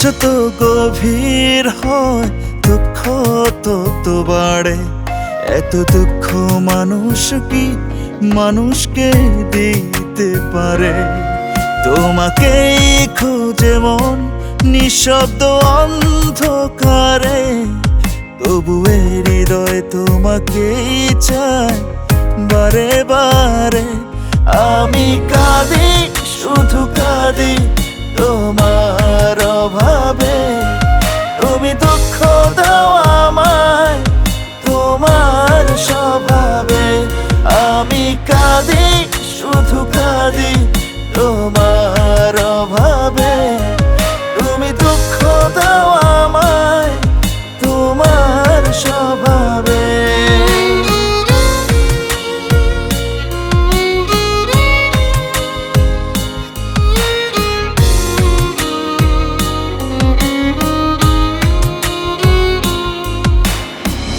যত গভীর হয় দুঃখ তত বাড়ে। এত দুঃখ মানুষ কি মানুষকে দিতে পারে? তোমাকেই খুঁজে মন নিঃশব্দ অন্ধকারে, তবু এ হৃদয় তোমাকেই চায় বারে বারে। আমি কাঁদি, শুধু কাঁদি তোমার অভাবে। তুমি দুঃখ দাও আমায় তোমার স্বভাবে। আমি কাঁদি, শুধু কাঁদি তোমার অভাবে। তুমি দুঃখ দাও আমায় তোমার স্বভাবে।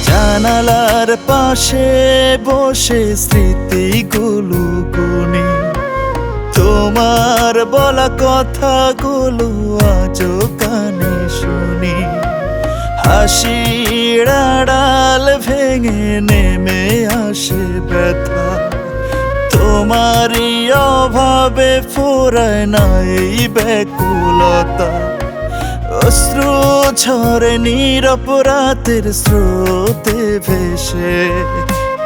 জানালার পাশে বসে স্মৃতিগুলো গুনি, তোমার বলা কথাগুলো আজও কানে শুনি। হাসির আড়াল ভেঙে নেমে আসে ব্যথা, তোমারই অভাবে ফোরায় না এই ব্যাকুলতা। অশ্রু ঝরে নিরপরাধের স্রোতে ভেসে,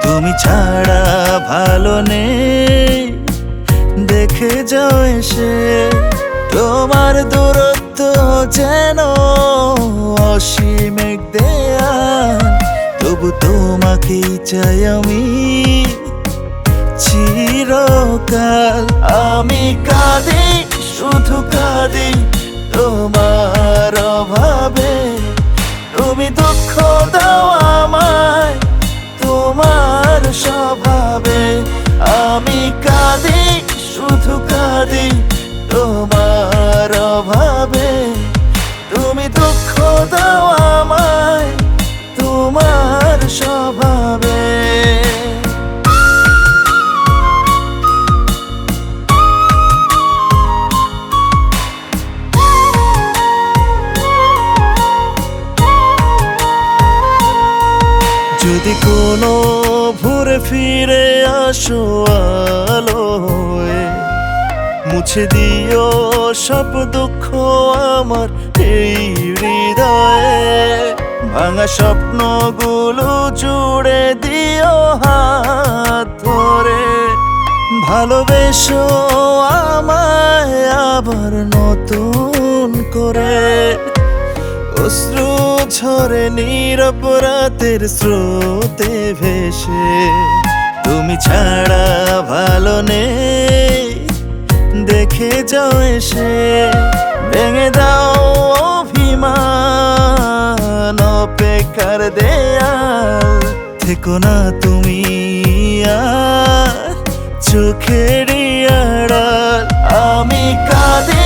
তুমি ছাড়া ভালো নেই দেখে যাও এসে। তোমার দূরত্ব যেন অসীম এক দেয়াল, তবু তোমাকেই চাই আমি চিরকাল। আমি কাঁদি, শুধু কাঁদি তোমার অভাবে। তুমি দুঃখ দাও আমায় তোমার স্বভাবে। আমি কাঁদি, শুধু কাঁদি তোমার অভাবে। তুমি দুঃখ দাও আমায় তোমার স্বভাবে। যদি কোনো ভোরে ফিরে আসো আলো হয়ে, মুছে দিও সব দুঃখ আমার এই হৃদয়ে। ভাঙা স্বপ্নগুলো জুড়ে দিও হাত ধরে। ভালোবেসো আমায় আবার নতুন করে। অশ্রু ঝরে নিরপরাধের স্রোতে ভেসে, তুমি ছাড়া ভালো নেই দেখে যাও এসে। ভেঙে দাও অভিমান অপেক্ষার দেয়াল, থেকো না তুমি আর চোখের আড়াল। আমি কাঁদি,